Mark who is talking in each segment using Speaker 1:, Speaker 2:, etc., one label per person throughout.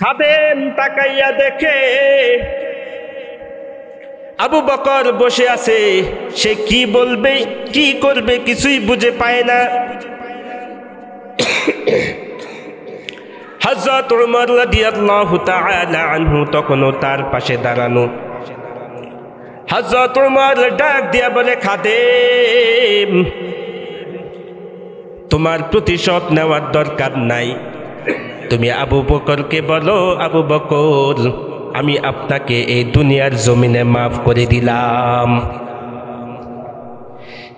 Speaker 1: খাদেম তাকাইয়া দেখে আবু বকর বসে আছে। সে কি বলবে কি করবে কিছুই বুঝে পায় না। হযরত উমর রাদিয়াল্লাহু তাআলা আনহু তখনও তার পাশে দাঁড়ানো। হযরত উমর ডাক দিয়া বলে, খাদেম, তোমার প্রতিশোধ নেওয়ার দরকার নাই। তুমি আবু বকরকে বলো, আবু বকর, আমি আপনাকে এই দুনিয়ার জমিনে মাফ করে দিলাম।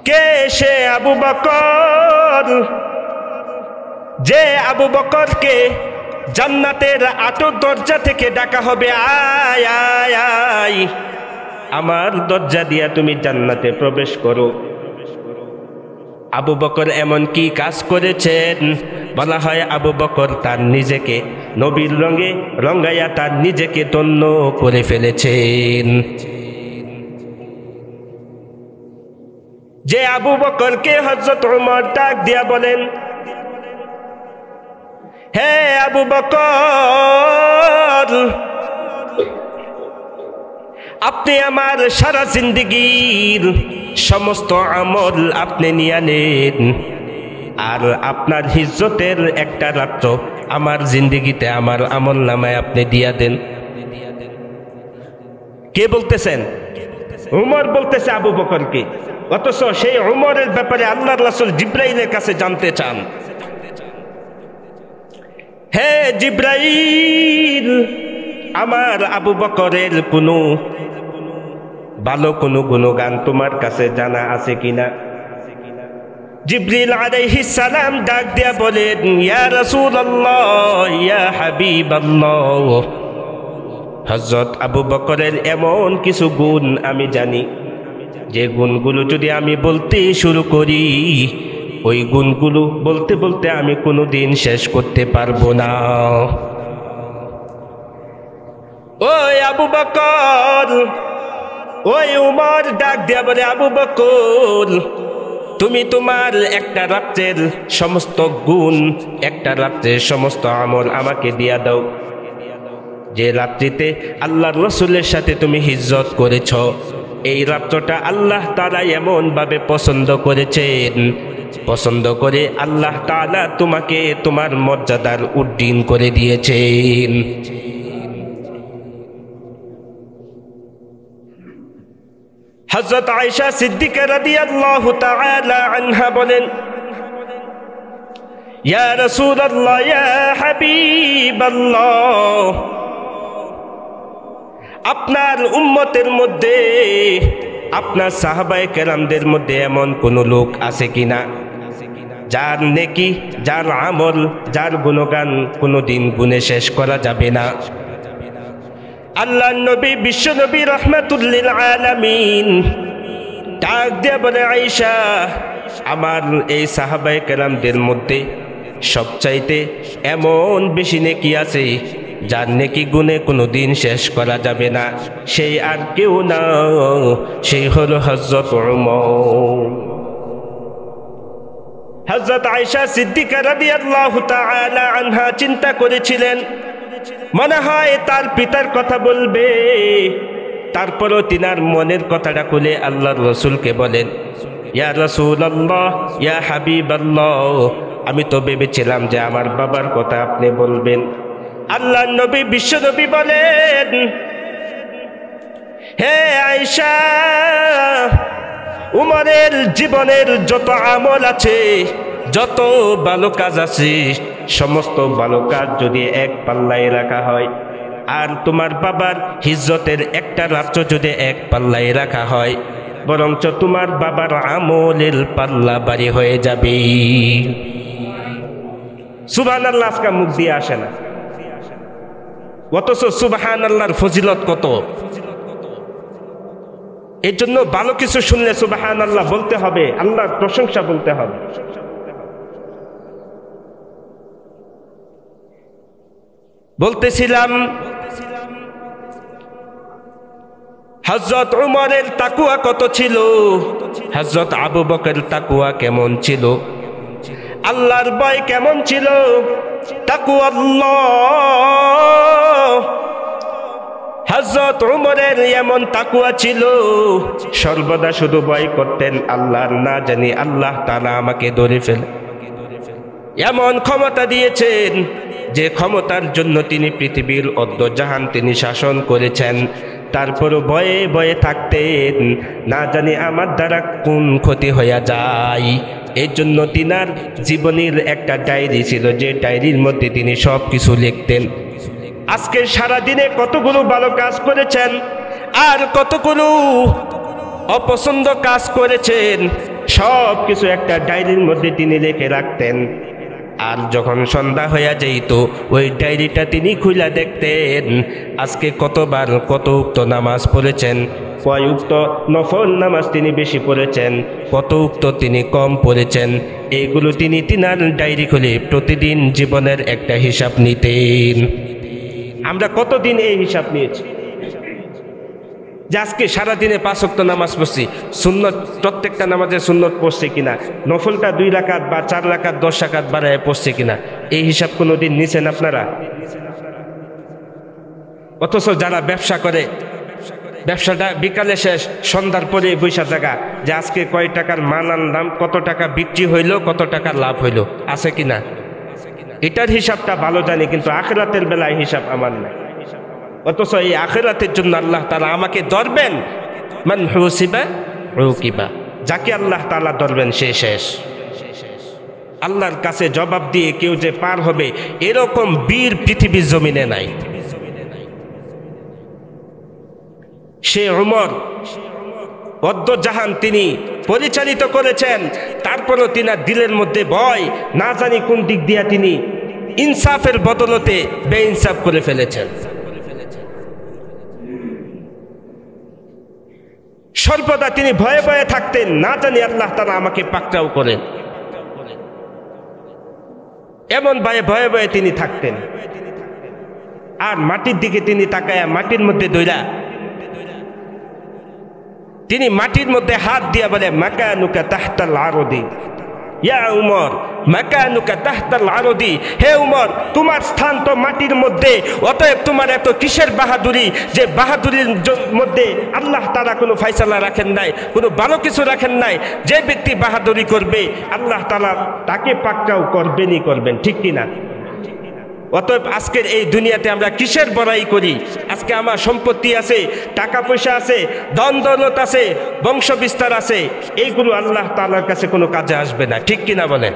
Speaker 1: কে সে আবু বকর যে আবু বকরকে জান্নাতের আটো দরজা থেকে ডাকা হবে, আয় আয় আয়, আমার দরজা দিয়া তুমি জান্নাতে প্রবেশ করো। আবু বকর এমন কি কাজ করেছেন? বলা হয় আবু বকর তার নিজেকে নবীর রঙে রঙাইয়া তার নিজেকে ধন্য করে ফেলেছেন। যে আবু বকরকে হযরত উমর ডাক দিয়া বলেন, হে আবু বকর, আপনি আমার সারা জিন্দেগীর সমস্ত আমল আপনি নিয়ে নেন, আর আপনার হিজ্জতের একটা রাত্র আমার জিন্দেগিতে আমার আমল নামায় আপনি দিয়া দেন। কে বলতেছেন? উমর বলতেছে আবু বকরকে। অথচ সেই উমরের ব্যাপারে আল্লাহর রাসূল জিবরাইলের কাছে জানতে চান। হে জিবরাইল, আমার আবু বকরের কোনো ভালো কোনো গুণগান তোমার কাছে জানা আছে কিনা? জিবরিল আলাইহিস সালাম ডাক দিয়া বলেন, ইয়া রাসূলুল্লাহ, ইয়া হাবিবাল্লাহ, হযরত আবু বকরের এমন কিছু গুণ আমি জানি, যে গুণগুলো যদি আমি বলতে শুরু করি, ওই গুণগুলো বলতে বলতে আমি কোনোদিন শেষ করতে পারবো না। ওই আবু বকর, ওই উমর ডাক দিয়া বলে, আবু বকর, তুমি তোমার একটা রাত্রের সমস্ত গুণ, একটা রাত্রের সমস্ত আমল আমাকে দিয়া দাও। যে রাত্রিতে আল্লাহর রাসূলের সাথে তুমি হিজরত করেছ, এই রাত্রটা আল্লাহ তাআলা এমন ভাবে পছন্দ করেছেন, পছন্দ করে আল্লাহ তাআলা তোমাকে তোমার মর্যাদার উড্ডীন করে দিয়েছেন। হযরত আয়েশা সিদ্দিকা রাদিয়াল্লাহু তাআলা আনহা বলেন, ইয়া রাসূলুল্লাহ, ইয়া হাবিবাল্লাহ, আপনার উম্মতের মধ্যে, আপনার সাহাবায়ে কেরামদের মধ্যে এমন কোন লোক আছে কিনা যার নেকি, যার আমল, যার গুণগান কোনোদিন গুণে শেষ করা যাবে না? আল্লাহর নবী, বিশ্ব নবী রাহমাতুল লিল আলামিন ডাক দিয়ে বলে, আয়েশা, আমার এই সাহাবায়ে কেরামদের মধ্যে সবচাইতে এমন বেশি নেকি আছে যার নেকি গুণে কোনোদিন শেষ করা যাবে না। সেই আর কেউ না, সেই হলো হযরত উমর। হযরত আয়েশা সিদ্দিকা রাদিয়াল্লাহু তাআলা আনহা চিন্তা করেছিলেন, মনে হয় তার পিতার কথা বলবে। তারপরও তিনার মনের কথাটা খুলে আল্লাহর রাসূলকে বলেন, ইয়া রাসূলুল্লাহ, ইয়া হাবিবাল্লাহ, আমি তো ভেবেছিলাম যে আমার বাবার কথা আপনি বলবেন। আল্লাহর নবী, বিশ্ব নবী বলেন, হে আয়েশা, উমরের জীবনের যত আমল আছে, যত ভালো কাজ আছে, সমস্ত ভালো কাজ যদি এক পাল্লায় রাখা হয়, আর তোমার বাবার হিজ্জতের একটা রাত্র যদি এক পাল্লায় রাখা হয়, বরঞ্চ তোমার বাবার আমলের পাল্লা ভারী হয়ে যাবে। সুবহানাল্লাহ আজকে মুখ দিয়ে আসে না, অথচ সুবহানাল্লাহর ফজিলত কত। এর জন্য ভালো কিছু শুনলে সুবহানাল্লাহ বলতে হবে, আল্লাহর প্রশংসা বলতে হবে। বলতেছিলাম, হযরত উমরের তাকওয়া কত ছিল, হযরত আবু বকর তাকওয়া কেমন ছিল, আল্লাহর ভয় কেমন ছিল। তাকওয়াল্লাহ হযরত উমরের এমন তাকওয়া ছিল, সর্বদা শুধু ভয় করতেন আল্লাহর, না জানি আল্লাহ তাআলা আমাকে ধরে ফেলে। এমন ক্ষমতা দিয়েছেন যে ক্ষমতার জন্য তিনি পৃথিবীর অর্ধজাহান তিনি শাসন করেছেন, তারপরও ভয়ে ভয়ে থাকতেন, না জানি আমার দ্বারা কোন ক্ষতি হয়ে যায়। এই জন্য তিনার জীবনের একটা ডায়েরি ছিল, যে ডায়েরির মধ্যে তিনি সব কিছু লিখতেন। আজকে সারাদিনে কতগুলো ভালো কাজ করেছেন আর কতগুলো অপছন্দ কাজ করেছেন, সব কিছু একটা ডায়েরির মধ্যে তিনি লিখে রাখতেন। আর যখন সন্ধ্যা হয়ে যাইত ওই ডায়েরিটা তিনি খুলে দেখতেন, আজকে কতবার কত উক্ত নামাজ পড়েছেন, কয় উক্ত নফল নামাজ তিনি বেশি পড়েছেন, কত উক্ত তিনি কম পড়েছেন। এইগুলো তিনি তিনার ডায়েরি খুলে প্রতিদিন জীবনের একটা হিসাব নিতেন। আমরা কতদিন এই হিসাব নিয়েছি যে আজকে সারাদিনে 5 ওয়াক্ত নামাজ পড়ছি, সুন্নত প্রত্যেকটা নামাজে সুন্নত পড়ছে কিনা, নফলটা 2 রাকাত বা 4 রাকাত 10 রাকাত বাড়ায় পড়ছে কিনা, এই হিসাব কোনোদিন নিছেন আপনারা? অথচ যারা ব্যবসা করে, ব্যবসাটা বিকালে শেষ, সন্ধ্যার পরে বৈশা জায়গা যে আজকে কয় টাকার মাল আনলাম, কত টাকা বিক্রি হইল, কত টাকা লাভ হইল, আছে কিনা, এটার হিসাবটা ভালো জানি, কিন্তু আখিরাতের বেলায় হিসাব আমার নাই। অথচ এই আখিরাতের জন্য আল্লাহ তাআলা আমাকে ধরবেন, মান হুসিবা উকিবা, যাকে আল্লাহ তাআলা ধরবেন সে শেষ। আল্লাহর কাছে জবাব দিয়ে কেউ যে পার হবে এরকম বীর পৃথিবীর জমিনে নাই। সে উমর অর্ধজাহান তিনি পরিচালিত করেছেন, তারপরও তিনার দিলের মধ্যে ভয়, না জানি কোন দিক দিয়া তিনি ইনসাফের বদলতে বেইনসাফ করে ফেলেছেন। সর্বদা তিনি ভয়ে ভয়ে থাকতেন, না জানি আল্লাহ তাআলা আমাকে পাকড়াও করেন, এমন ভয়ে ভয়ে ভয়ে তিনি থাকতেন। আর মাটির দিকে তিনি তাকায়া মাটির মধ্যে দইরা তিনি মাটির মধ্যে হাত দিয়া বলে, মাকানুকা তাহতাল আরদি ইয়া উমর, মাকানুকা তাহতাল আরদি, হে উমর তোমার স্থান তো মাটির মধ্যে, অতএব তোমার এত কিসের বাহাদুরি, যে বাহাদুরির মধ্যে আল্লাহ তাআলা কোনো ফয়সালা রাখেন নাই, কোনো ভালো কিছু রাখেন নাই। যে ব্যক্তি বাহাদুরি করবে আল্লাহ তাআলা তাকে পাকড়াও করবেনই করবেন, ঠিক কিনা? অতএব আজকের এই দুনিয়াতে আমরা কিসের বড়াই করি? আজকে আমার সম্পত্তি আছে, টাকা পয়সা আছে, ধন দৌলত আছে, বংশ বিস্তার আছে, এইগুলো আল্লাহ তাআলার কাছে কোনো কাজে আসবে না, ঠিক কিনা বলেন?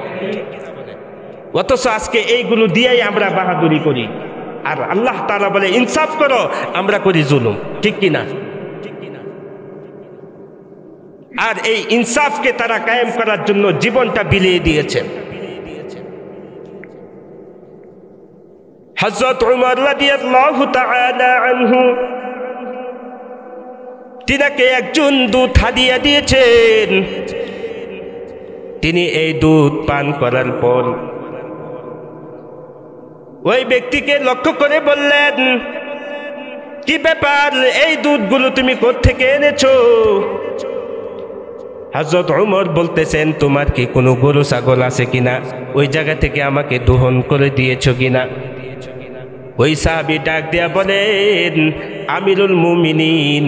Speaker 1: অথচ আজকে এইগুলো দিয়েই আমরা বাহাদুরি করি, আর আল্লাহ তাআলা বলে ইনসাফ করো, আমরা করি জুলুম, ঠিক কিনা? আর এই ইনসাফকে তারা কায়েম করার জন্য জীবনটা বিলিয়ে দিয়েছেন। হযরত উমর রাদিয়াল্লাহু তাআলা আনহু তিনাকে একজন দুধ হাদিয়া দিয়েছেন। তিনি এই দুধ পান করার পর ওই ব্যক্তিকে লক্ষ্য করে বললেন, কি ব্যাপার, এই দুধগুলো তুমি কোত্থেকে এনেছো? হযরত উমর বলতেছেন, তোমার কি কোনো গরু ছাগল আছে কিনা, ওই জায়গা থেকে আমাকে দহন করে দিয়েছো কিনা? ওই সাহাবী ডাক দিয়া বলেন, আমিরুল মুমিনিন,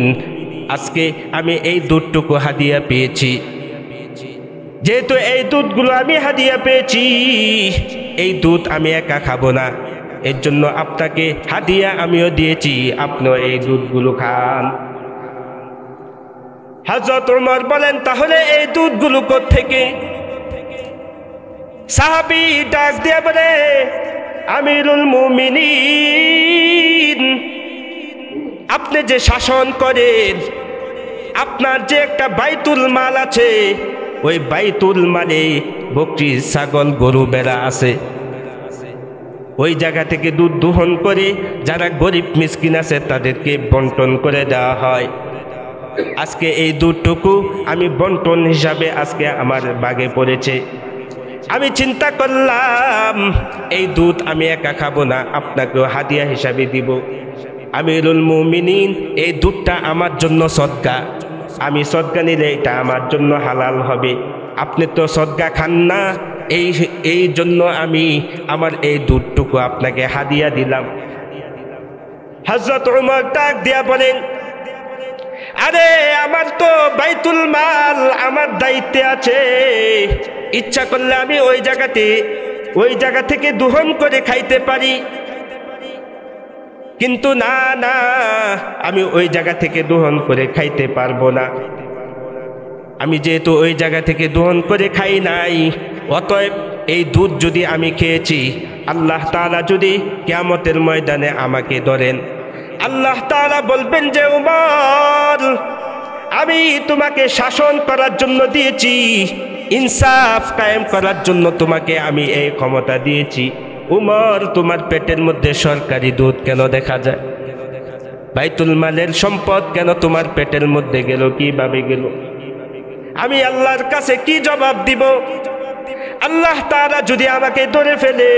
Speaker 1: আজকে আমি এই দুধটুকু হাদিয়া পেয়েছি, যেহেতু এই দুধগুলো আমি হাদিয়া পেয়েছি, এই দুধ আমি একা খাবো না, এর জন্য আপনাকে হাদিয়া আমিও দিয়েছি, আপনিও এই দুধগুলো খান। হযরত উমর বলেন, তাহলে এই দুধগুলো কোত্থেকে? সাহাবী ডাক দিয়া বলে, আমিরুল মুমিনিন, আপনি যে শাসন করেন, আপনার যে একটা বাইতুল মাল আছে, ওই বাইতুল মালে বকরি ছাগল গরু বেড়া আছে, ওই জায়গা থেকে দুধ দোহন করে যারা গরিব মিসকিন আছে তাদেরকে বন্টন করে দেওয়া হয়। আজকে এই দুধটুকু আমি বন্টন হিসাবে আজকে আমার বাগে পড়েছে। আমি চিন্তা করলাম এই দুধ আমি একা খাবো না, আপনাকেও হাদিয়া হিসাবে দিব। আমিরুল মুমিনিন, এই দুধটা আমার জন্য সদকা, আমি সদকা নিলে এটা আমার জন্য হালাল হবে, আপনি তো সদকা খান না, এই জন্য আমি আমার এই দুধটুকু আপনাকে হাদিয়া দিলাম। হযরত উমর ডাক দিয়া বলেন, আরে আমার তো বাইতুল মাল আমার দায়িত্বে আছে, ইচ্ছা করলে আমি ওই জায়গা থেকে দোহন করে খাইতে পারি, কিন্তু না না, আমি ওই জায়গা থেকে দোহন করে খাইতে পারবো না। আমি যেহেতু ওই জায়গা থেকে দোহন করে খাই নাই, অতএব এই দুধ যদি আমি খেয়েছি, আল্লাহ তাআলা যদি কিয়ামতের ময়দানে আমাকে ধরেন, আল্লাহ তাআলা বলবেন যে উমর, আমি তোমাকে শাসন করার জন্য দিয়েছি, ইনসাফ কায়েম করার জন্য তোমাকে আমি এই ক্ষমতা দিয়েছি। উমর, তোমার পেটের মধ্যে সরকারি দুধ কেন দেখা যায়? বাইতুল মালের সম্পদ কেন তোমার পেটের মধ্যে গেল? কিভাবে গেল? আমি আল্লাহর কাছে কি জবাব দিব? আল্লাহ তাআলা যদি আমাকে ধরে ফেলে,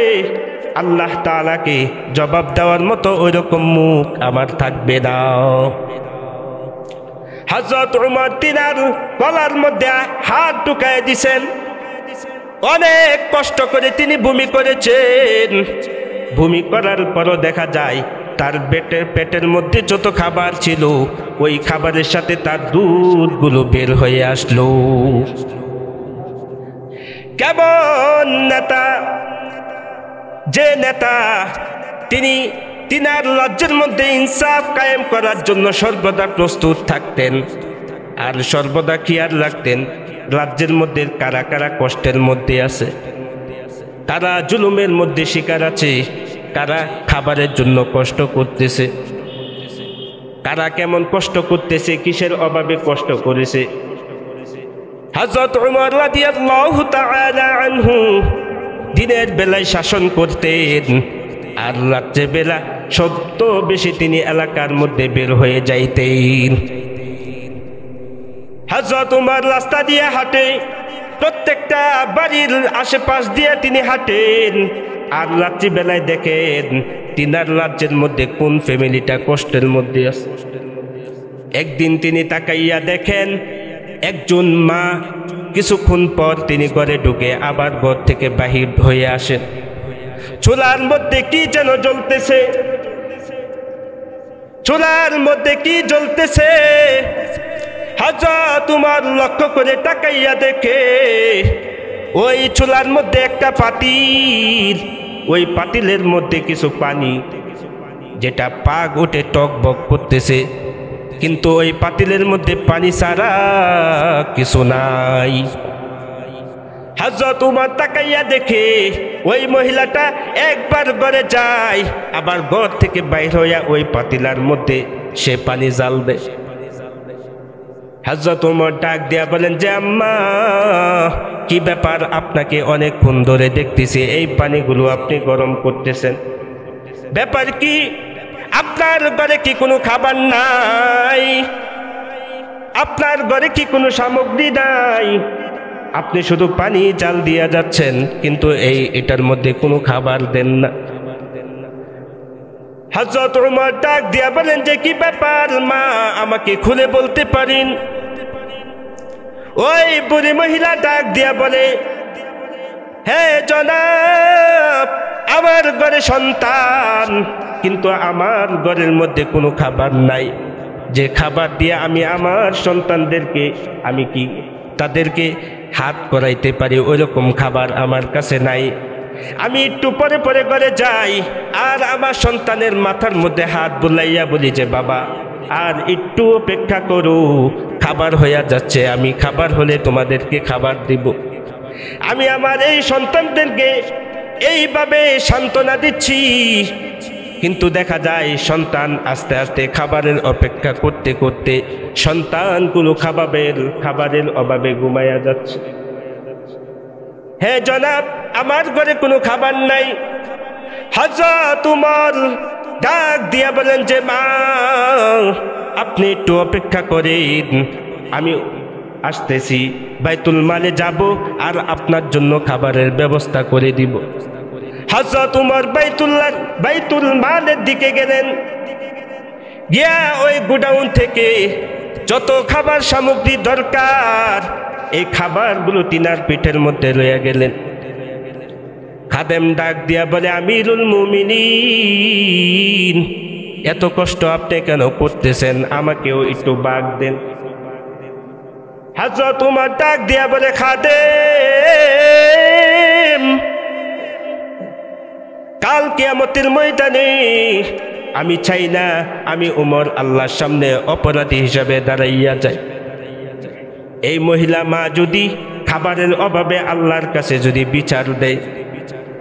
Speaker 1: আল্লাহ তাআলাকে জবাব দেওয়ার মতো ওইরকম মুখ আমার থাকবে না। হযরত উমর তিনার গলার মধ্যে হাত ঢুকায় দিছেন, অনেক কষ্ট করে তিনি বমি করেছেন। বমি করার পরও দেখা যায় তার পেটের মধ্যে যত খাবার ছিল, ওই খাবারের সাথে তার দুধগুলো বের হয়ে আসলো। কেমন নেতা! যে নেতা তিনার রাজ্যের মধ্যে ইনসাফ কায়েম করার জন্য সর্বদা প্রস্তুত থাকতেন, আর সর্বদা খেয়াল রাখতেন রাজ্যের মধ্যে কারা কারা কষ্টের মধ্যে আছে, কারা জুলুমের মধ্যে শিকার আছে, কারা খাবারের জন্য কষ্ট করতেছে, কারা কেমন কষ্ট করতেছে, কিসের অভাবে কষ্ট করেছে। হযরত উমর রাদিয়াল্লাহু তাআলা আনহু দিনের বেলায় শাসন করতেন, আর রাত্রে বেলা সত্য বেশি তিনি এলাকার মধ্যে বের হয়ে যাইতেন। হযরত উমর রাস্তা দিয়ে হাঁটে, প্রত্যেকটা বাড়ির আশেপাশ দিয়ে তিনি হাঁটেন, আর রাত্রি বেলায় দেখেন তিনার রাজ্যের মধ্যে কোন ফ্যামিলিটা কষ্টের মধ্যে আছে। একদিন তিনি তাকাইয়া দেখেন একজন মা, কিছুক্ষণ পর তিনি ঘরে ঢুকে আবার ঘর থেকে বাহির হয়ে আসেন। চুলার মধ্যে কি যেন জ্বলতেছে, চুলার মধ্যে কি জ্বলতেছে। হযরত উমর লক্ষ্য করে তাকাইয়া দেখে ওই চুলার মধ্যে একটা পাতিল, ওই পাতিলের মধ্যে কিছু পানি, যেটা পাক উঠে টকবক করতেছে, কিন্তু ওই পাতিলের মধ্যে পানি ছাড়া কিছু নাই। হযরত উমর তাকাইয়া দেখে ওই মহিলাটা একবার ঘরে যায়, আবার ঘর থেকে বাইর হইয়া ওই পাতিলার মধ্যে সে পানি জ্বালবে। হযরত উমর ডাক দিয়া বলেন যে আম্মা, কি ব্যাপার? আপনাকে অনেকক্ষণ ধরে দেখতেছি এই পানিগুলো আপনি গরম করতেছেন, ব্যাপার কি? আপনার ঘরে কি কোনো খাবার নাই? আপনার ঘরে কি কোনো সামগ্রী নাই? আপনি শুধু পানি জাল দিয়া যাচ্ছেন, কিন্তু এটার মধ্যে কোনো খাবার দেন না। হযরত উমর ডাক দিয়া বলেন যে কি ব্যাপার মা, আমাকে খুলে বলতে পারেন? ওই বুড়ি মহিলা ডাক দিয়া বলে, হে জনাব, আমার ঘরে সন্তান, কিন্তু আমার ঘরের মধ্যে কোনো খাবার নাই। যে খাবার দিয়ে আমি আমার সন্তানদেরকে তাদেরকে হাত করাইতে পারি, ওইরকম খাবার আমার কাছে নাই। আমি একটু পরে পরে ঘরে যাই, আর আমার সন্তানের মাথার মধ্যে হাত বুলাইয়া বলি যে বাবা, আর একটু অপেক্ষা করো, খাবার হইয়া যাচ্ছে, আমি খাবার হলে তোমাদেরকে খাবার দিব। আমি আমার এই সন্তানদেরকে এইভাবে সান্ত্বনা দিচ্ছি, কিন্তু দেখা যায় সন্তান আস্তে আস্তে খাবারের অপেক্ষা করতে করতে সন্তানগুলো খাবারের অভাবে ঘুমাইয়া যাচ্ছে। হে জনাব, আমার ঘরে কোনো খাবার নাই। হযরত উমর ডাক দিয়া বলেন যে মা, আপনি একটু অপেক্ষা করেন, আমি আসতেছি, বাইতুল মালে যাব, আর আপনার জন্য খাবারের ব্যবস্থা করে দিব। হযরত উমর বাইতুল মালের দিকে গেলেন, গিয়া ওই গোডাউন থেকে যত খাবার সামগ্রী দরকার এই খাবারগুলো তিনার পিঠের মধ্যে লইয়া গেলেন। খাদেম ডাক দিয়া বলে, আমিরুল মুমিনিন, এত কষ্ট আপনি কেন করতেছেন, আমাকেও একটু বাগ দেন। হযরত উমর ডাক দিয়া বলে, খাদেম, কাল কিয়ামতের ময়দানে আমি চাই না আমি উমর আল্লাহর সামনে অপরাধী হিসাবে দাঁড়াইয়া যাই। এই মহিলা মা যদি খাবারের অভাবে আল্লাহর কাছে যদি বিচার দেয়,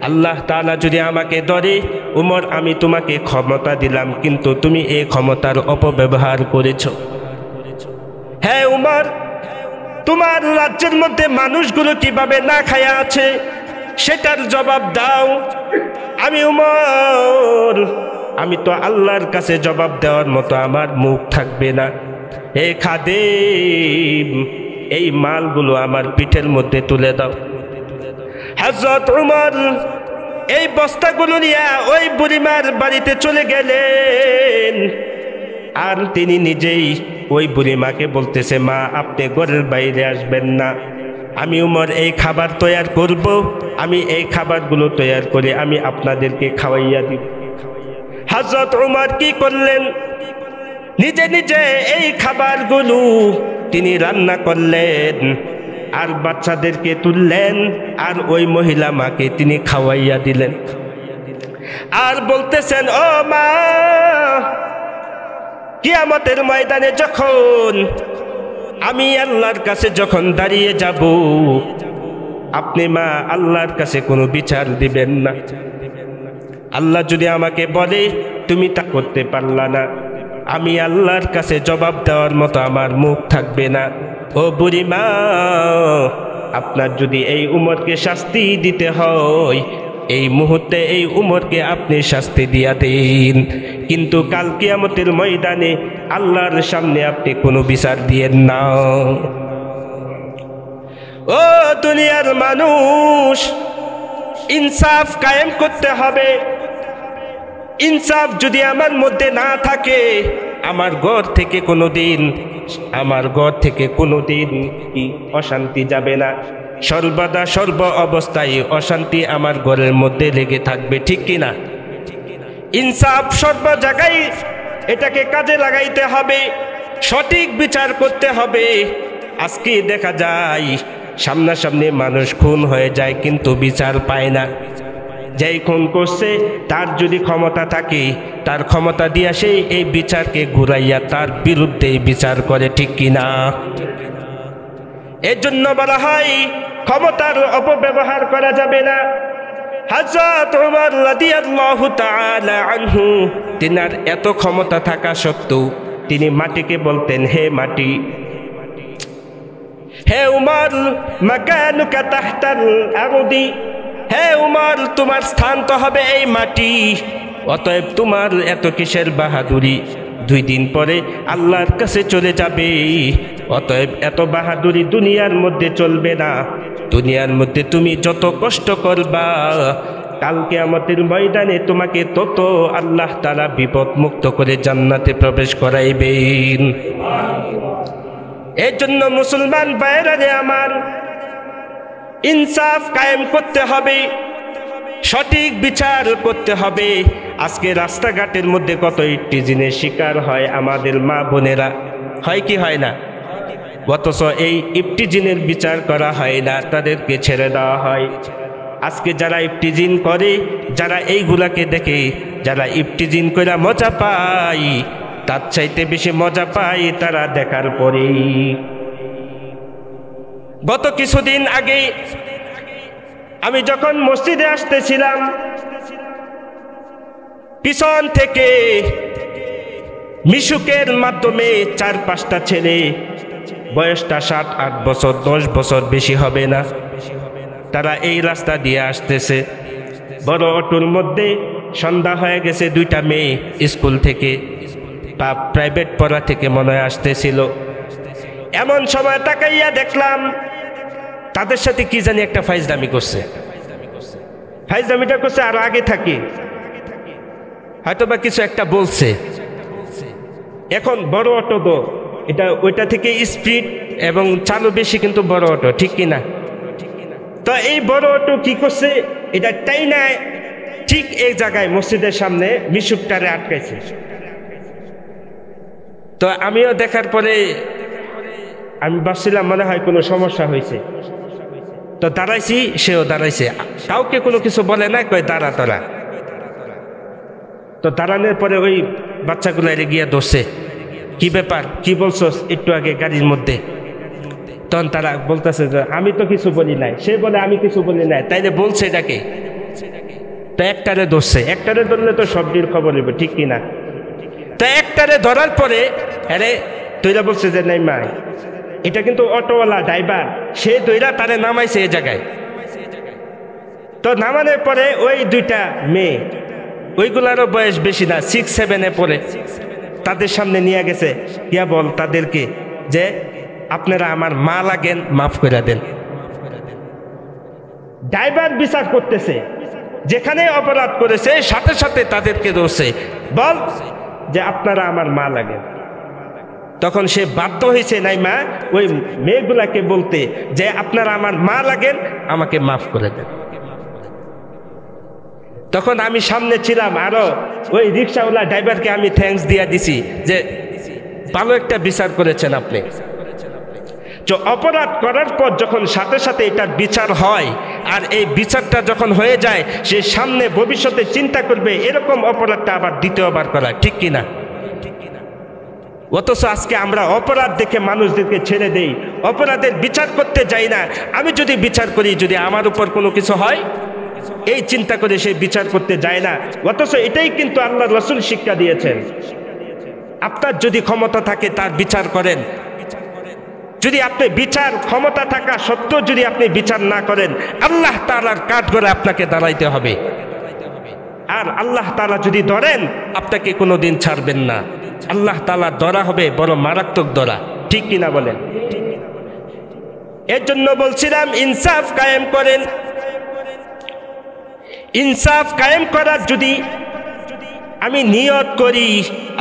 Speaker 1: আল্লাহ তাআলা যদি আমাকে ধরে, উমর আমি তোমাকে ক্ষমতা দিলাম কিন্তু তুমি এই ক্ষমতার অপব্যবহার করেছ। হ্যাঁ উমর, তোমার রাজ্যের মধ্যে মানুষগুলো কিভাবে না খায়া আছে সেটার জবাব দাও। আমি উমর, আমি তো আল্লাহর কাছে জবাব দেওয়ার মতো আমার মুখ থাকবে না। হে খাদেম, এই মালগুলো আমার পিঠের মধ্যে তুলে দাও। হযরত উমর এই বস্তাগুলো নিয়ে ওই বুড়িমার বাড়িতে চলে গেলেন। আর তিনি নিজেই ওই বুড়িমাকে বলতেছে, মা আপনি ঘরের বাইরে আসবেন না, আমি উমর এই খাবার তৈয়ার করব, আমি এই খাবারগুলো তৈয়ার করে আমি আপনাদেরকে খাওয়াইয়া দিব। হযরত উমর কি করলেন, নিজে নিজে এই খাবারগুলো তিনি রান্না করলেন আর বাচ্চাদেরকে তুললেন আর ওই মহিলা মাকে তিনি খাওয়াইয়া দিলেন। আর বলতেছেন, ও মা, কিয়ামতের ময়দানে যখন আমি আল্লাহর কাছে যখন দাঁড়িয়ে যাব, আপনি মা আল্লাহর কাছে কোনো বিচার দিবেন না। আল্লাহ যদি আমাকে বলে তুমি তা করতে পারলা না, আমি আল্লাহর কাছে জবাব দেওয়ার মতো আমার মুখ থাকবে না। ও বুড়ি মা, আপনার যদি এই উমরকে শাস্তি দিতে হয়, এই মুহূর্তে এই উমরকে আপনি শাস্তি দিয়া দিন, কিন্তু কাল কিয়ামতের ময়দানে আল্লাহর সামনে আপনি কোনো বিচার দিয়েন না। ও দুনিয়ার মানুষ, ইনসাফ কায়েম করতে হবে। ইনসাফ যদি আমার মধ্যে না থাকে, আমার ঘর থেকে কোনোদিন অশান্তি যাবে না। সর্বদা সর্ব অবস্থায় অশান্তি আমার ঘরের মধ্যে লেগে থাকবে, ঠিক কিনা? ইনসাফ সর্ব জায়গায় এটাকে কাজে লাগাইতে হবে, সঠিক বিচার করতে হবে। আজকে দেখা যায় সামনাসামনি মানুষ খুন হয়ে যায় কিন্তু বিচার পায় না। যেই খুন করছে তার যদি ক্ষমতা থাকে, তার ক্ষমতা দিয়া সেই এই বিচারকে ঘুরাইয়া তার বিরুদ্ধে বিচার করে, ঠিক কিনা? এর জন্য বলা হয় ক্ষমতার অপব্যবহার করা যাবে না। হযরত ওমর রাদিয়াল্লাহু তাআলা আনহু, তিনার এত ক্ষমতা থাকা সত্ত্বেও তিনি মাটিকে বলতেন, হে মাটি, হে উমর, মাকানুকা তাহতাল আরদি, হে উমর তোমার স্থান তো হবে এই মাটি, অতএব তোমার এত কিসের বাহাদুরি? 2 দিন পরে আল্লাহর কাছে চলে যাবে, অতএব এত বাহাদুরি দুনিয়ার মধ্যে চলবে না। দুনিয়ার মধ্যে তুমি যত কষ্ট করবা, কাল কিয়ামতের ময়দানে তোমাকে তত আল্লাহ তাআলা বিপদ মুক্ত করে জান্নাতে প্রবেশ করাইবেন। এর জন্য মুসলমান ভাইরা আমার, ইনসাফ কায়েম করতে হবে, সঠিক বিচার করতে হবে। আজকে রাস্তাঘাটের মধ্যে কত ইফটিজিনের শিকার হয় আমাদের মা বোনেরা, হয় কি হয় না? অথচ এই ইফটিজিনের বিচার করা হয় না, তাদেরকে ছেড়ে দেওয়া হয়। আজকে যারা ইফটিজিন করে, যারা এইগুলাকে দেখে, যারা ইফটিজিন করে মজা পায়, তার চাইতে বেশি মজা পায় তারা দেখার পরেই। গত কিছুদিন আগে আমি যখন মসজিদে আসতেছিলাম, পিছন থেকে মিশুকের মাধ্যমে 4-5টা ছেলে, বয়সটা 7-8 বছর, 10 বছর বেশি হবে না, তারা এই রাস্তা দিয়ে আসতেছে। বড় অটোর মধ্যে সন্ধ্যা হয়ে গেছে, 2টা মেয়ে স্কুল থেকে বা প্রাইভেট পড়া থেকে মনে হয় আসতেছিল। এমন সময় তাকাইয়া দেখলাম তাদের সাথে কি জানি একটা ফাইজলামি করছে। ফাইজলামিটা করছে আরো আগে থাকি, হয়তো বা কিছু একটা বলছে। এখন বড় অটো তো এটা ওইটা থেকে স্পিড এবং চালু বেশি, কিন্তু বড় অটো, ঠিক কিনা? তো এই বড় অটো কি করছে, এটা টাইনা ঠিক এই জায়গায় মসজিদের সামনে মিশুকটারে আটকাইছে। তো আমিও দেখার পরে আমি ভাবছিলাম মনে হয় কোনো সমস্যা হয়েছে, তো দাঁড়াইছি, সেও দাঁড়াইছে, কাউকে কোনো কিছু বলে না, কয় দাঁড়া তোরা। তো দাঁড়ানোর পরে ওই বাচ্চাগুলো গিয়ে ধরছে, কি ব্যাপার, কি বলছস একটু আগে গাড়ির মধ্যে? তখন তারা বলতেছে যে আমি তো কিছু বলি নাই। সে বলে আমি কিছু বলি নাই, তাইলে বলছে এটাকে। তো একটারে ধরছে, একটারে ধরলে তো সবটির খবর নেবে, ঠিক কিনা? তো একটারে ধরার পরে আরে তৈরা বলছে যে নাই মাই, এটা কিন্তু অটোওয়ালা ড্রাইভার, সে তৈরা তারে নামাইছে এই জায়গায়। তো নামানোর পরে ওই দুইটা মেয়ে, ওইগুলারও বয়স বেশি না, 6-7-এ পড়ে, তাদের সামনে নিয়ে গেছে, ইয়া বল তাদেরকে যে আপনারা আমার মা লাগেন, মাফ করে দেন। ড্রাইভার বিচার করতেছে, যেখানে অপরাধ করেছে সাথে সাথে তাদেরকে ধরছে, বল যে আপনারা আমার মা লাগেন। তখন সে বাধ্য হয়েছে নাই মা ওই মেয়েগুলাকে বলতে যে আপনারা আমার মা লাগেন, আমাকে মাফ করে দেন। তখন আমি সামনে ছিলাম, আরো ওই রিক্সাওয়ালা ড্রাইভারকে আমি থ্যাঙ্কস দিয়ে দিছি যে ভালো একটা বিচার করেছেন আপনি। তো অপরাধ করার পর যখন সাথে সাথে এটার বিচার হয়, আর এই বিচারটা যখন হয়ে যায়, সে সামনে ভবিষ্যতে চিন্তা করবে এরকম অপরাধটা আবার দ্বিতীয়বার করা, ঠিক কিনা? অথচ আজকে আমরা অপরাধ দেখে মানুষদেরকে ছেড়ে দেই, অপরাধের বিচার করতে যাই না। আমি যদি বিচার করি, যদি আমার উপর কোনো কিছু হয়, এই চিন্তা করে সে বিচার করতে যায় না। অথচ এটাই কিন্তু আল্লাহ রাসূল শিক্ষা দিয়েছেন, আপনার যদি ক্ষমতা থাকে তার বিচার করেন। যদি আপনি বিচার ক্ষমতা থাকা সত্ত্বেও যদি আপনি বিচার না করেন, আল্লাহ তাআলার কাঠগড়ায় আপনাকে দাঁড়াইতে হবে। আর আল্লাহ তাআলা যদি ধরেন, আপনাকে কোনোদিন ছাড়বেন না। আল্লাহ তাআলা ধরা হবে বড় মারাত্মক ধরা, ঠিক কিনা বলেন? এর জন্য বলছিলাম ইনসাফ কায়েম করেন। ইনসাফ কায়েম করার যদি আমি নিয়ত করি,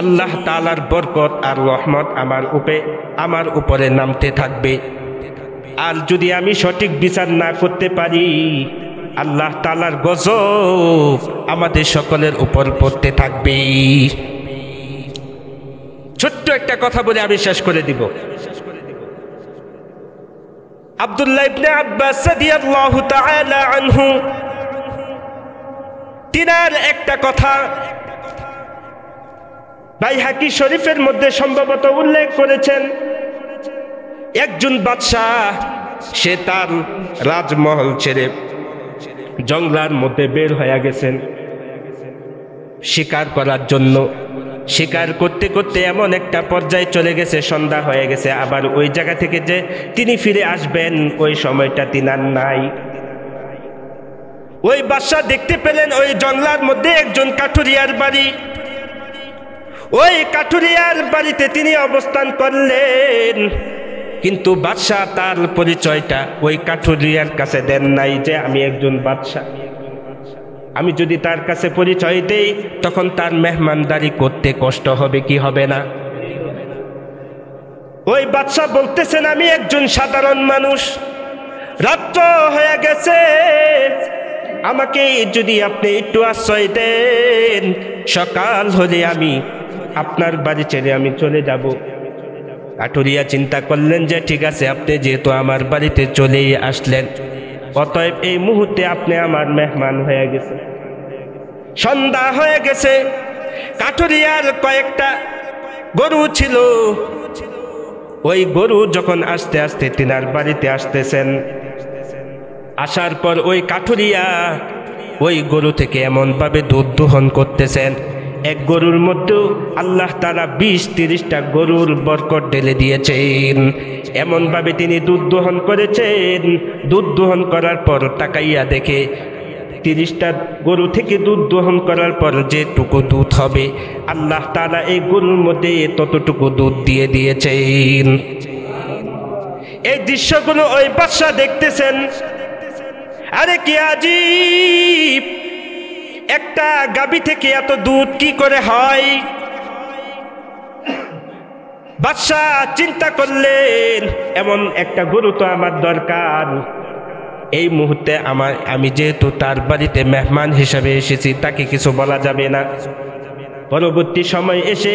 Speaker 1: আল্লাহ তাআলার বরকত আর রহমত আমার উপরে নামতে থাকবে। আর যদি আমি সঠিক বিচার না করতে পারি, আল্লাহ তাআলার গজব আমাদের সকলের উপর পড়তে থাকবে। ছোট্ট একটা কথা বলে আমি শেষ করে দিব। আব্দুল্লাহ ইবনে আব্বাস রাদিয়াল্লাহু তাআলা আনহু, তিনার একটা কথা বাইহাকি শরীফের মধ্যে সম্ভবত উল্লেখ করেছেন। একজন বাদশাহ, সে তার রাজমহল ছেড়ে জঙ্গলার মধ্যে বের হয়ে গেছেন শিকার করার জন্য। শিকার করতে করতে এমন একটা পর্যায়ে চলে গেছে, সন্ধ্যা হয়ে গেছে। আবার ওই জায়গা থেকে যে তিনি ফিরে আসবেন, ওই সময়টা তিনার নাই। ওই বাদশাহ দেখতে পেলেন ওই জঙ্গলার মধ্যে একজন কাঠুরিয়ার বাড়ি। ওই কাঠুরিয়ার বাড়িতে তিনি অবস্থান করলেন, কিন্তু বাদশাহ তার পরিচয়টা ওই কাঠুরিয়ার কাছে দেন নাই যে আমি একজন বাদশাহ। আমি যদি তার কাছে পরিচয় দেই, তখন তার মেহমানদারি করতে কষ্ট হবে কি হবে না? ওই বাদশাহ বলতেছেন আমি একজন সাধারণ মানুষ, রাত্র হয়ে গেছে, আমাকে যদি আপনি একটু আশ্রয় দেন, সকাল হলে আমি আপনার বাড়ি ছেড়ে আমি চলে যাব। কাঠুরিয়া চিন্তা করলেন যে ঠিক আছে, আপনি যেহেতু আমার বাড়িতে চলেই আসলেন, অতএব এই মুহূর্তে আপনি আমার মেহমান হয়ে গেছে। সন্ধ্যা হয়ে গেছে। কাঠুরিয়ার কয়েকটা গরু ছিল। ওই গরু যখন আস্তে আস্তে তিনার বাড়িতে আসতেছেন, আসার পর ওই কাঠুরিয়া ওই গরু থেকে এমনভাবে দুধ দোহন করতেছেন, এক গরুর মধ্যেও আল্লাহ তাআলা 20-30টা গরুর বরকত ঢেলে দিয়েছেন। এমনভাবে তিনি দুধ দোহন করেছেন। দুধ দোহন করার পর তাকাইয়া দেখে 30টা গরু থেকে দুধ দোহন করার পর যেটুকু দুধ হবে, আল্লাহ তাআলা এই গরুর মধ্যে ততটুকু দুধ দিয়ে দিয়েছেন। এই দৃশ্যগুলো ওই বাদশা দেখতেছেন। আরে কি আজীব, একটা গাভী থেকে এত দুধ কি করে হয়? বাদশা চিন্তা করলেন, এমন একটা গরু তো আমার দরকার। এই মুহূর্তে আমি যেহেতু তার বাড়িতে মেহমান হিসাবে এসেছি, তাকে কিছু বলা যাবে না। পরবর্তী সময় এসে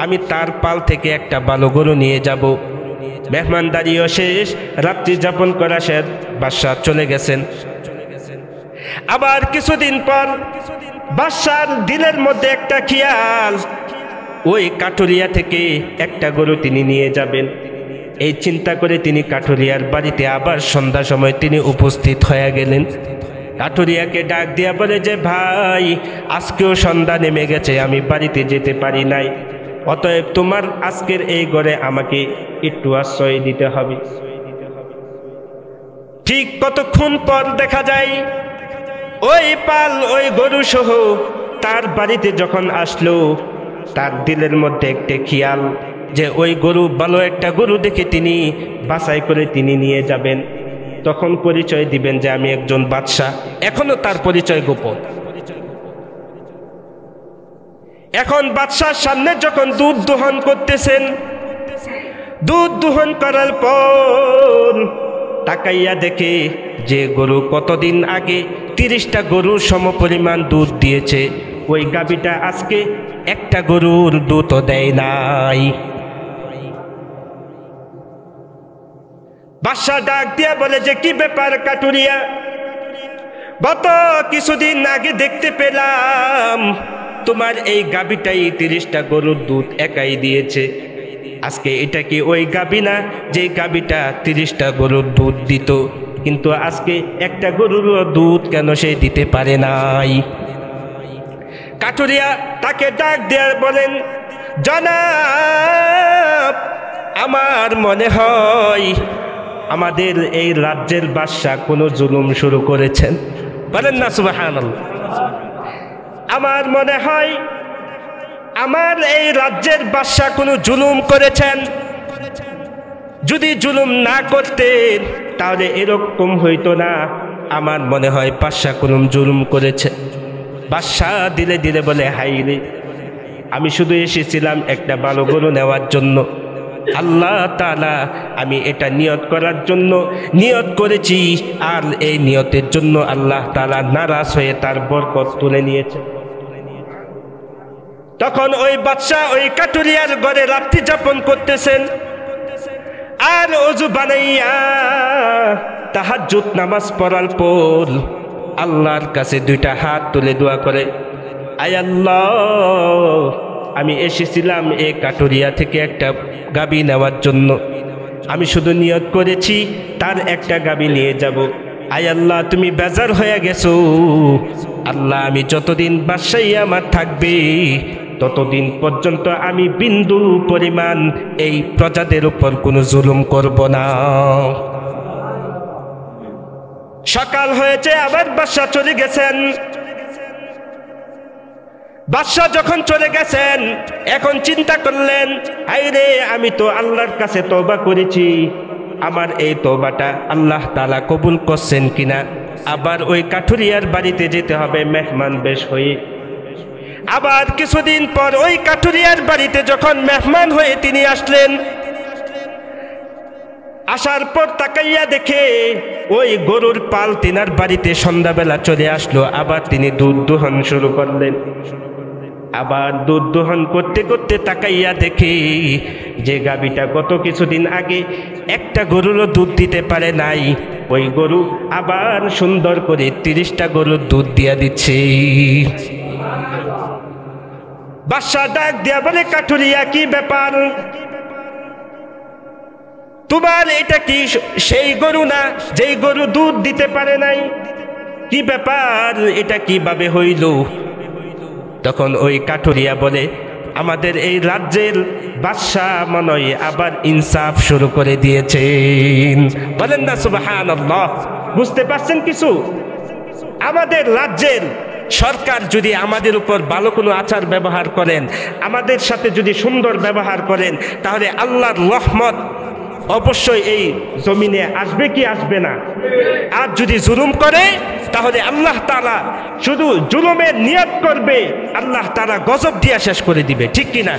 Speaker 1: আমি তার পাল থেকে একটা ভালো গরু নিয়ে যাব। মেহমানদারিও শেষ, রাত্রি যাপন করা শেষ, বাদশাহ চলে গেছেন। আবার কিছুদিন পর বাদশার দিলের মধ্যে একটা খেয়াল, ওই কাঠুরিয়া থেকে একটা গরু তিনি নিয়ে যাবেন। এই চিন্তা করে তিনি কাঠুরিয়ার বাড়িতে আবার সন্ধ্যা সময় তিনি উপস্থিত হয়ে গেলেন। কাঠুরিয়াকে ডাক দিয়া বলে যে, ভাই আজকেও সন্ধ্যা নেমে গেছে, আমি বাড়িতে যেতে পারি নাই, অতএব তোমার আজকের এই ঘরে আমাকে একটু আশ্রয় দিতে হবে। ঠিক কতক্ষণ পর দেখা যায় ওই পাল ওই গরু সহ তার বাড়িতে যখন আসলো, তার দিলের মধ্যে একটা খেয়াল যে ওই গরু ভালো একটা গরু দেখে তিনি বাছাই করে তিনি নিয়ে যাবেন। তখন পরিচয় দিবেন যে আমি একজন বাদশাহ। এখনো তার পরিচয় গোপন। এখন বাদশার সামনে যখন দুধ দোহন করতেছেন, দুধ দোহন করার পর তাকাইয়া দেখে যে গরু কতদিন আগে 30টা গরুর সমপরিমাণ দুধ দিয়েছে, ওই গাভীটা আজকে একটা গরুর দুধও দেয় নাই। বাদশা ডাক দিয়া বলে যে, কি ব্যাপার কাঠুরিয়া, গত কিছুদিন আগে দেখতে পেলাম তোমার এই গাভীটাই 30টা গরুর দুধ একাই দিয়েছে, আজকে এটা কি ওই গাভী না যে গাভীটা 30টা গরুর দুধ দিত, কিন্তু আজকে একটা গরুর দুধ কেন সে দিতে পারে নাই? কাঠুরিয়া তাকে ডাক দিয়ে বলেন, জনাব আমার মনে হয় আমাদের এই রাজ্যের বাদশা কোনো জুলুম শুরু করেছেন। বলেন না সুবহানাল্লাহ। আমার মনে হয় আমার এই রাজ্যের বাদশা কোনো জুলুম করেছেন। যদি জুলুম না করতেন তাহলে এরকম হইতো না। আমার মনে হয় বাদশা কোনো জুলুম করেছে। বাদশা দিলে দিলে বলে, হাই রে, আমি শুধু এসেছিলাম একটা ভালো গরু নেওয়ার জন্য। আল্লাহ তাআলা আমি এটা নিয়ত করার জন্য নিয়ত করেছি, আর এই নিয়তের জন্য আল্লাহ তাআলা নারাজ হয়ে তার বরকত তুলে নিয়েছে। তখন ওই বাদশা ওই কাঠুরিয়ার ঘরে রাত্রি যাপন করতেছেন, আর ওযু বানাইয়া তাহাজ্জুদ নামাজ পড়ার পর আল্লাহর কাছে 2টা হাত তুলে দোয়া করে, আয় আল্লাহ, আমি এসেছিলাম এই কাঠুরিয়া থেকে একটা গাভী নেওয়ার জন্য। আমি শুধু নিয়ত করেছি তার একটা গাভী নিয়ে যাব। আয় আল্লাহ, তুমি বেজার হয়ে গেছো। আল্লাহ, আমি যতদিন বাদশাহী আমার থাকবে ততদিন পর্যন্ত আমি বিন্দু পরিমাণ এই প্রজাদের উপর কোনো জুলুম করব না। সকাল হয়েছে, আবার বাদশা চলে গেছেন। বাদশাহ যখন চলে গেছেন, এখন চিন্তা করলেন, আইরে আমি তো আল্লাহর কাছে তওবা করেছি, আমার এই তওবাটা আল্লাহ তাআলা কবুল করছেন কিনা। আবার ওই কাঠুরিয়ার বাড়িতে যেতে হবে মেহমান বেশ হয়ে। আবার কিছুদিন পর ওই কাঠুরিয়ার বাড়িতে যখন মেহমান হয়ে তিনি আসলেন, আসার পর তাকাইয়া দেখে ওই গরুর পাল তিনার বাড়িতে সন্ধ্যাবেলা চলে আসলো। আবার তিনি দুধ দোহন শুরু করলেন। আবার দুধ দোহন করতে করতে তাকাইয়া দেখে যে গাভীটা গত কিছুদিন আগে একটা গরুরও দুধ দিতে পারে নাই, ওই গরু আবার সুন্দর করে 30টা গরুর দুধ দিয়া দিচ্ছে। বাদশা ডাক দিয়া বলে, কাঠুরিয়া কি ব্যাপার, তোমার এটা কি সেই গরু না যেই গরু দুধ দিতে পারে নাই? কি ব্যাপার, এটা কিভাবে হইল? তখন ওই কাঠুরিয়া বলে, আমাদের এই রাজ্যের বাদশা মনে হয় আবার ইনসাফ শুরু করে দিয়েছেন। বলেন না সুবহানাল্লাহ। বুঝতে পারছেন কিছু? আমাদের রাজ্যের সরকার যদি আমাদের উপর ভালো কোনো আচার ব্যবহার করেন, আমাদের সাথে যদি সুন্দর ব্যবহার করেন, তাহলে আল্লাহর রহমত অবশ্যই এই জমিনে আসবে কি আসবে না? আর যদি জুলুম করে তাহলে আল্লাহ তাআলা শুধু জুলুমের নিয়ত করবে, আল্লাহ তাআলা গজব দিয়া শেষ করে দিবে। ঠিক কিনা?